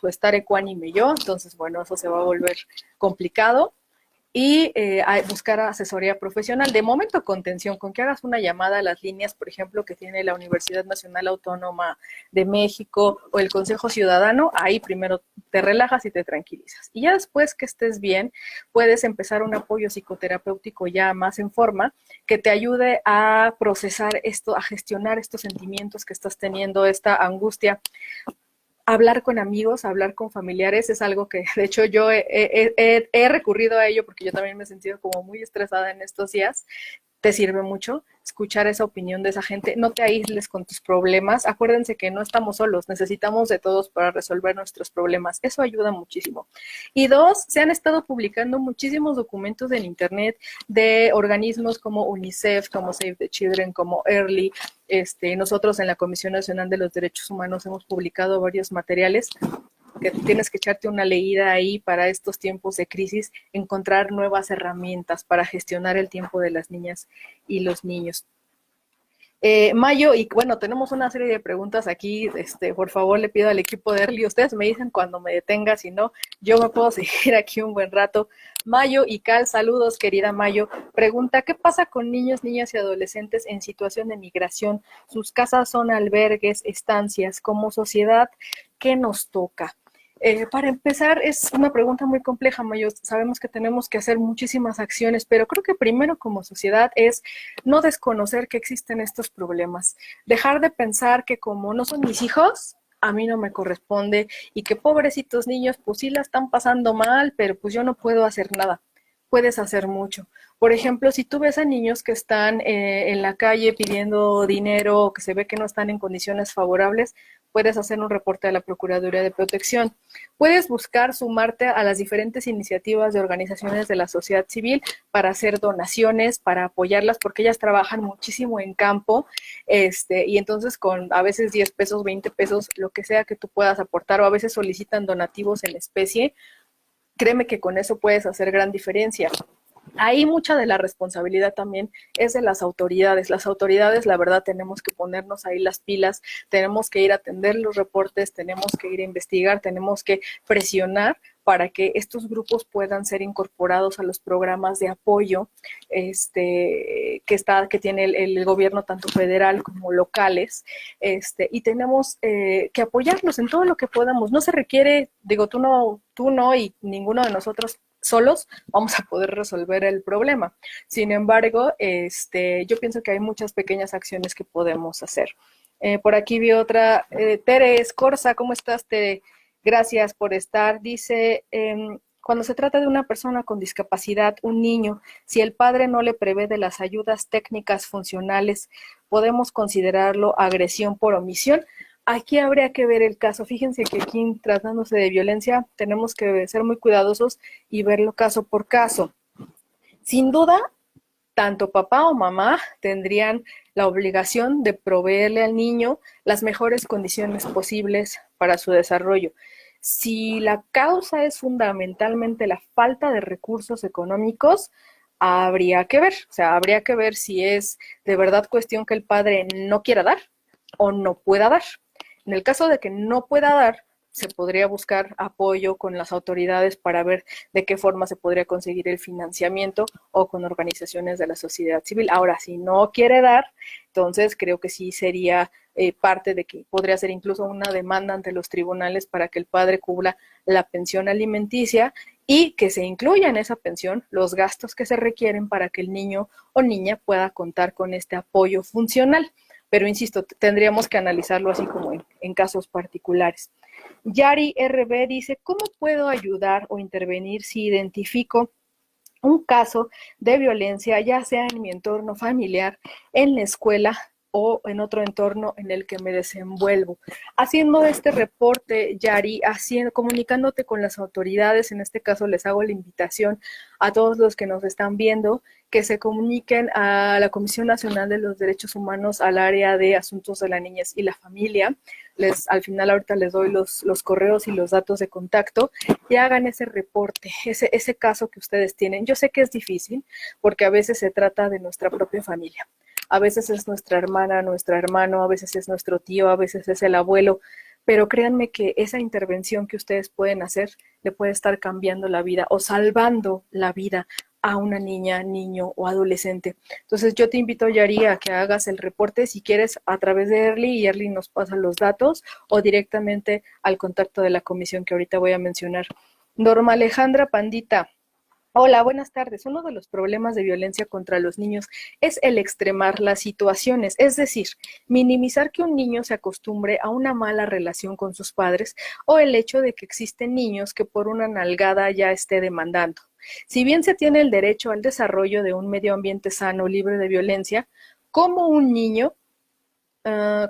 estar ecuánime yo, entonces, bueno, eso se va a volver complicado. Y buscar asesoría profesional. De momento, contención, con que hagas una llamada a las líneas, por ejemplo, que tiene la Universidad Nacional Autónoma de México o el Consejo Ciudadano, ahí primero te relajas y te tranquilizas. Y ya después que estés bien, puedes empezar un apoyo psicoterapéutico ya más en forma, que te ayude a procesar esto, a gestionar estos sentimientos que estás teniendo, esta angustia. Hablar con amigos, hablar con familiares es algo que, de hecho, yo he recurrido a ello porque yo también me he sentido como muy estresada en estos días. Te sirve mucho escuchar esa opinión de esa gente. No te aísles con tus problemas. Acuérdense que no estamos solos, necesitamos de todos para resolver nuestros problemas. Eso ayuda muchísimo. Y dos, se han estado publicando muchísimos documentos en internet de organismos como UNICEF, como Save the Children, como Early. Nosotros en la Comisión Nacional de los Derechos Humanos hemos publicado varios materiales que tienes que echarte una leída ahí para estos tiempos de crisis, encontrar nuevas herramientas para gestionar el tiempo de las niñas y los niños. Mayo, y bueno, tenemos una serie de preguntas aquí, por favor le pido al equipo de Early, ustedes me dicen cuando me detenga, si no, yo me puedo seguir aquí un buen rato. Mayo y Cal, saludos querida Mayo, pregunta, ¿qué pasa con niños, niñas y adolescentes en situación de migración? Sus casas son albergues, estancias, como sociedad, ¿qué nos toca? Para empezar, es una pregunta muy compleja, Mayo. Sabemos que tenemos que hacer muchísimas acciones, pero creo que primero como sociedad es no desconocer que existen estos problemas. Dejar de pensar que como no son mis hijos, a mí no me corresponde y que pobrecitos niños, pues sí la están pasando mal, pero pues yo no puedo hacer nada. Puedes hacer mucho. Por ejemplo, si tú ves a niños que están en la calle pidiendo dinero o que se ve que no están en condiciones favorables, puedes hacer un reporte a la Procuraduría de Protección. Puedes buscar sumarte a las diferentes iniciativas de organizaciones de la sociedad civil para hacer donaciones, para apoyarlas, porque ellas trabajan muchísimo en campo, y entonces con a veces 10 pesos, 20 pesos, lo que sea que tú puedas aportar, o a veces solicitan donativos en especie. Créeme que con eso puedes hacer gran diferencia. Ahí mucha de la responsabilidad también es de las autoridades. Las autoridades, la verdad, tenemos que ponernos ahí las pilas, tenemos que ir a atender los reportes, tenemos que ir a investigar, tenemos que presionar para que estos grupos puedan ser incorporados a los programas de apoyo que tiene el gobierno, tanto federal como locales, y tenemos que apoyarlos en todo lo que podamos. No se requiere, digo, tú no y ninguno de nosotros solos vamos a poder resolver el problema. Sin embargo, yo pienso que hay muchas pequeñas acciones que podemos hacer. Por aquí vi otra, Tere Escorza, ¿cómo estás, Tere? Gracias por estar. Dice, cuando se trata de una persona con discapacidad, un niño, si el padre no le prevé de las ayudas técnicas funcionales, podemos considerarlo agresión por omisión. Aquí habría que ver el caso. Fíjense que aquí, tratándose de violencia, tenemos que ser muy cuidadosos y verlo caso por caso. Sin duda, tanto papá o mamá tendrían la obligación de proveerle al niño las mejores condiciones posibles para su desarrollo. Si la causa es fundamentalmente la falta de recursos económicos, habría que ver si es de verdad cuestión que el padre no quiera dar o no pueda dar. En el caso de que no pueda dar, se podría buscar apoyo con las autoridades para ver de qué forma se podría conseguir el financiamiento o con organizaciones de la sociedad civil. Ahora, si no quiere dar, entonces creo que sí sería parte de que podría ser incluso una demanda ante los tribunales para que el padre cubra la pensión alimenticia y que se incluya en esa pensión los gastos que se requieren para que el niño o niña pueda contar con este apoyo funcional. Pero insisto, tendríamos que analizarlo así como en casos particulares. Yari RB dice, ¿cómo puedo ayudar o intervenir si identifico un caso de violencia, ya sea en mi entorno familiar, en la escuela o en otro entorno en el que me desenvuelvo? Haciendo este reporte, Yari, comunicándote con las autoridades, en este caso les hago la invitación a todos los que nos están viendo que se comuniquen a la Comisión Nacional de los Derechos Humanos, al área de Asuntos de la Niñez y la Familia. Al final ahorita les doy los correos y los datos de contacto y hagan ese reporte, ese caso que ustedes tienen. Yo sé que es difícil porque a veces se trata de nuestra propia familia. A veces es nuestra hermana, nuestro hermano, a veces es nuestro tío, a veces es el abuelo, pero créanme que esa intervención que ustedes pueden hacer le puede estar cambiando la vida o salvando la vida a una niña, niño o adolescente. Entonces yo te invito, Yari, a que hagas el reporte si quieres a través de Early y Early nos pasa los datos o directamente al contacto de la comisión que ahorita voy a mencionar. Norma Alejandra Pandita. Hola, buenas tardes. Uno de los problemas de violencia contra los niños es el extremar las situaciones, es decir, minimizar que un niño se acostumbre a una mala relación con sus padres o el hecho de que existen niños que por una nalgada ya esté demandando. Si bien se tiene el derecho al desarrollo de un medio ambiente sano, libre de violencia, ¿cómo un niño,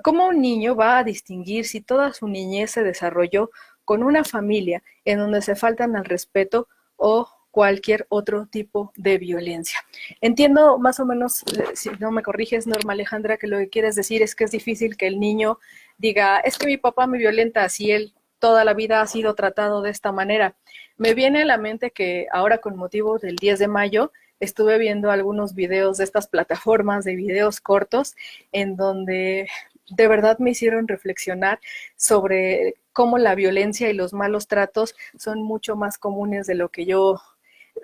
cómo un niño va a distinguir si toda su niñez se desarrolló con una familia en donde se faltan al respeto o cualquier otro tipo de violencia? Entiendo más o menos, si no me corriges, Norma Alejandra, que lo que quieres decir es que es difícil que el niño diga, es que mi papá me violenta, si él toda la vida ha sido tratado de esta manera. Me viene a la mente que ahora con motivo del 10 de mayo estuve viendo algunos videos de estas plataformas de videos cortos en donde de verdad me hicieron reflexionar sobre cómo la violencia y los malos tratos son mucho más comunes de lo que yo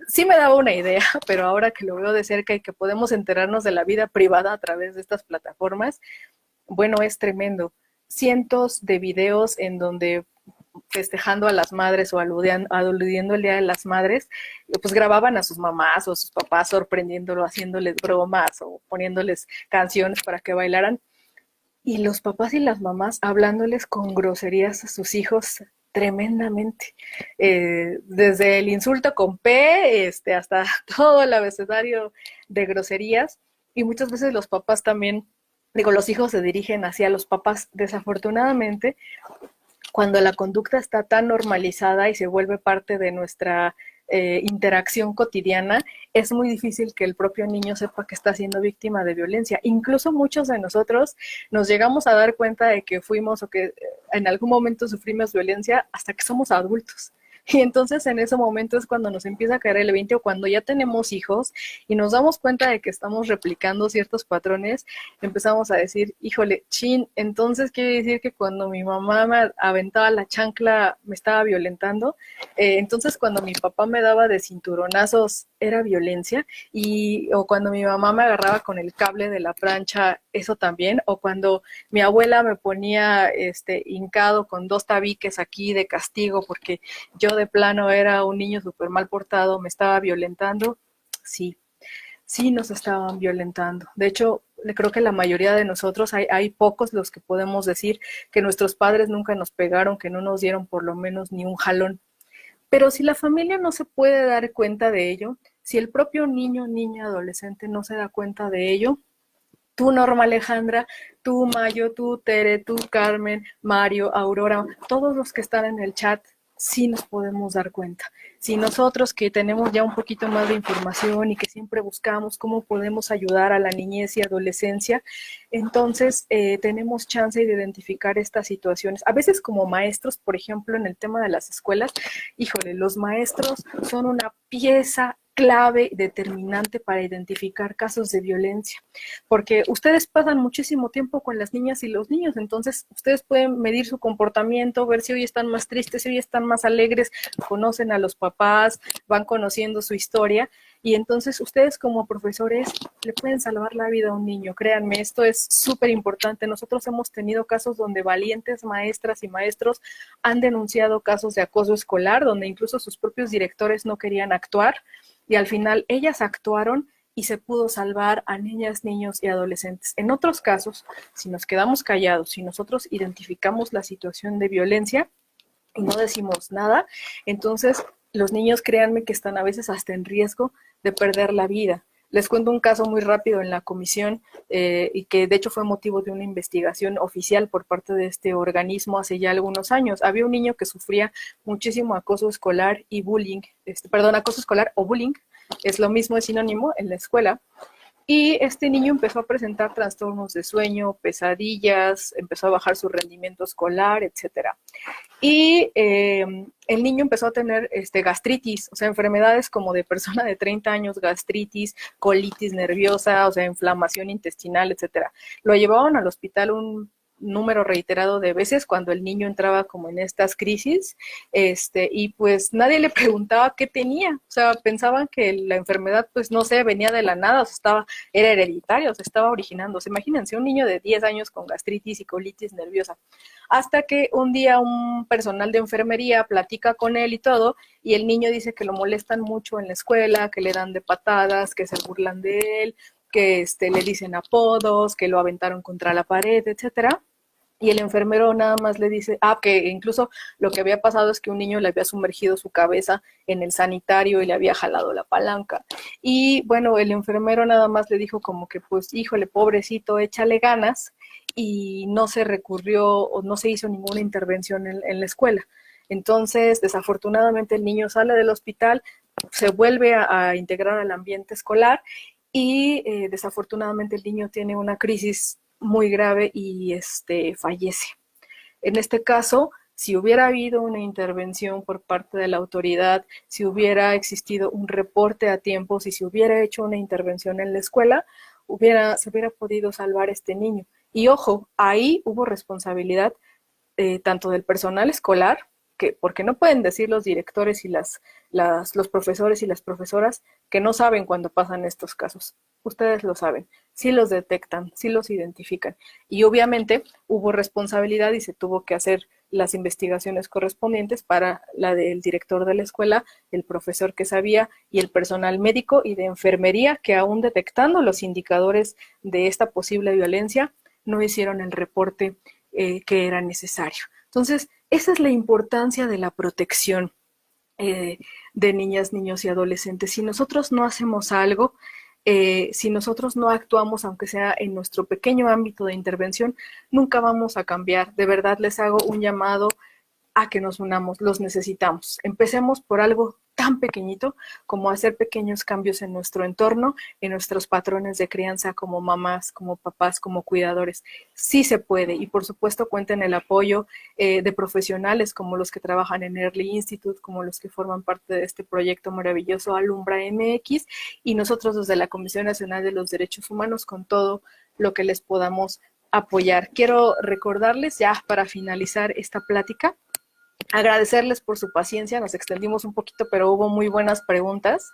sí me daba una idea, pero ahora que lo veo de cerca y que podemos enterarnos de la vida privada a través de estas plataformas, bueno, es tremendo. Cientos de videos en donde festejando a las madres o aludiendo el Día de las Madres, pues grababan a sus mamás o a sus papás sorprendiéndolo, haciéndoles bromas o poniéndoles canciones para que bailaran. Y los papás y las mamás hablándoles con groserías a sus hijos tremendamente. Desde el insulto con P hasta todo el abecedario de groserías. Y muchas veces los papás también, digo, los hijos se dirigen hacia los papás. Desafortunadamente, cuando la conducta está tan normalizada y se vuelve parte de nuestra interacción cotidiana, es muy difícil que el propio niño sepa que está siendo víctima de violencia. Incluso muchos de nosotros nos llegamos a dar cuenta de que fuimos o que en algún momento sufrimos violencia hasta que somos adultos. Y entonces en ese momento es cuando nos empieza a caer el 20 o cuando ya tenemos hijos y nos damos cuenta de que estamos replicando ciertos patrones, empezamos a decir, híjole, chin, entonces quiere decir que cuando mi mamá me aventaba la chancla me estaba violentando, entonces cuando mi papá me daba de cinturonazos era violencia, o cuando mi mamá me agarraba con el cable de la plancha, eso también, o cuando mi abuela me ponía hincado con 2 tabiques aquí de castigo porque yo de plano era un niño súper mal portado, me estaba violentando. Sí, sí nos estaban violentando. De hecho, creo que la mayoría de nosotros, hay pocos los que podemos decir que nuestros padres nunca nos pegaron, que no nos dieron por lo menos ni un jalón. Pero si la familia no se puede dar cuenta de ello, si el propio niño, niña, adolescente no se da cuenta de ello, tú, Norma Alejandra, tú, Mayo, tú, Tere, tú, Carmen, Mario, Aurora, todos los que están en el chat, sí nos podemos dar cuenta. Si nosotros que tenemos ya un poquito más de información y que siempre buscamos cómo podemos ayudar a la niñez y adolescencia, entonces tenemos chance de identificar estas situaciones. A veces como maestros, por ejemplo, en el tema de las escuelas, híjole, los maestros son una pieza clave determinante para identificar casos de violencia, porque ustedes pasan muchísimo tiempo con las niñas y los niños, entonces ustedes pueden medir su comportamiento, ver si hoy están más tristes, si hoy están más alegres, conocen a los papás, van conociendo su historia, y entonces ustedes como profesores le pueden salvar la vida a un niño, créanme, esto es súper importante. Nosotros hemos tenido casos donde valientes maestras y maestros han denunciado casos de acoso escolar, donde incluso sus propios directores no querían actuar, y al final ellas actuaron y se pudo salvar a niñas, niños y adolescentes. En otros casos, si nos quedamos callados, si nosotros identificamos la situación de violencia y no decimos nada, entonces los niños, créanme que están a veces hasta en riesgo de perder la vida. Les cuento un caso muy rápido en la comisión y que de hecho fue motivo de una investigación oficial por parte de este organismo hace ya algunos años. Había un niño que sufría muchísimo acoso escolar y bullying, acoso escolar o bullying, es lo mismo, es sinónimo en la escuela. Y este niño empezó a presentar trastornos de sueño, pesadillas, empezó a bajar su rendimiento escolar, etcétera. Y el niño empezó a tener gastritis, o sea, enfermedades como de persona de 30 años, gastritis, colitis nerviosa, o sea, inflamación intestinal, etcétera. Lo llevaban al hospital un número reiterado de veces cuando el niño entraba como en estas crisis, y pues nadie le preguntaba qué tenía, o sea, pensaban que la enfermedad, pues no sé, venía de la nada, o sea, era hereditario, se estaba originando. O sea, imagínense un niño de 10 años con gastritis y colitis nerviosa. Hasta que un día un personal de enfermería platica con él y todo, y el niño dice que lo molestan mucho en la escuela, que le dan de patadas, que se burlan de él, que le dicen apodos, que lo aventaron contra la pared, etcétera. Y el enfermero nada más le dice, que incluso lo que había pasado es que un niño le había sumergido su cabeza en el sanitario y le había jalado la palanca. Y bueno, el enfermero nada más le dijo como que, pues, híjole, pobrecito, échale ganas, y no se recurrió o no se hizo ninguna intervención en la escuela. Entonces, desafortunadamente, el niño sale del hospital, se vuelve a integrar al ambiente escolar y desafortunadamente el niño tiene una crisis muy grave y fallece. En este caso, si hubiera habido una intervención por parte de la autoridad, si hubiera existido un reporte a tiempo, si se hubiera hecho una intervención en la escuela, se hubiera podido salvar este niño. Y ojo, ahí hubo responsabilidad tanto del personal escolar, porque no pueden decir los directores y los profesores y las profesoras que no saben cuando pasan estos casos. Ustedes lo saben, sí los detectan, sí los identifican. Y obviamente hubo responsabilidad y se tuvo que hacer las investigaciones correspondientes para la del director de la escuela, el profesor que sabía y el personal médico y de enfermería que aún detectando los indicadores de esta posible violencia no hicieron el reporte que era necesario. Entonces, Esa es la importancia de la protección eh, de niñas, niños y adolescentes. Si nosotros no hacemos algo, si nosotros no actuamos, aunque sea en nuestro pequeño ámbito de intervención, nunca vamos a cambiar. De verdad les hago un llamado a que nos unamos, los necesitamos. Empecemos por algo tan pequeñito como hacer pequeños cambios en nuestro entorno, en nuestros patrones de crianza como mamás, como papás, como cuidadores. Sí se puede y por supuesto cuenten el apoyo de profesionales como los que trabajan en Early Institute, como los que forman parte de este proyecto maravilloso Alumbra MX y nosotros desde la Comisión Nacional de los Derechos Humanos con todo lo que les podamos apoyar. Quiero recordarles ya para finalizar esta plática agradecerles por su paciencia, nos extendimos un poquito, pero hubo muy buenas preguntas.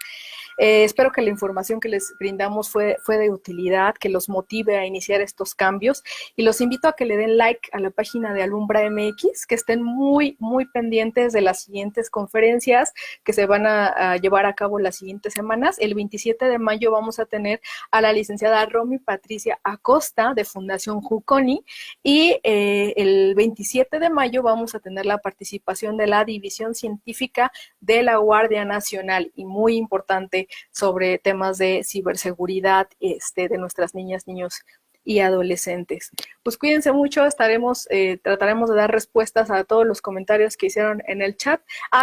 Espero que la información que les brindamos fue de utilidad, que los motive a iniciar estos cambios y los invito a que le den like a la página de Alumbra MX, que estén muy, muy pendientes de las siguientes conferencias que se van a llevar a cabo las siguientes semanas. El 27 de mayo vamos a tener a la licenciada Romy Patricia Acosta de Fundación Juconi y el 27 de mayo vamos a tener la participación de la División Científica de la Guardia Nacional y muy importante sobre temas de ciberseguridad de nuestras niñas, niños y adolescentes. Pues cuídense mucho, trataremos de dar respuestas a todos los comentarios que hicieron en el chat.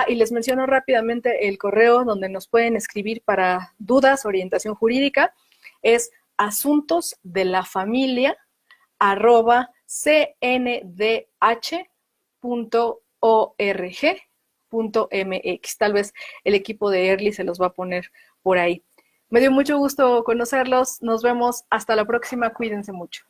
Y les menciono rápidamente el correo donde nos pueden escribir para dudas, orientación jurídica, es asuntosdelafamilia@cndh.org.mx. Tal vez el equipo de Early se los va a poner por ahí. Me dio mucho gusto conocerlos. Nos vemos hasta la próxima. Cuídense mucho.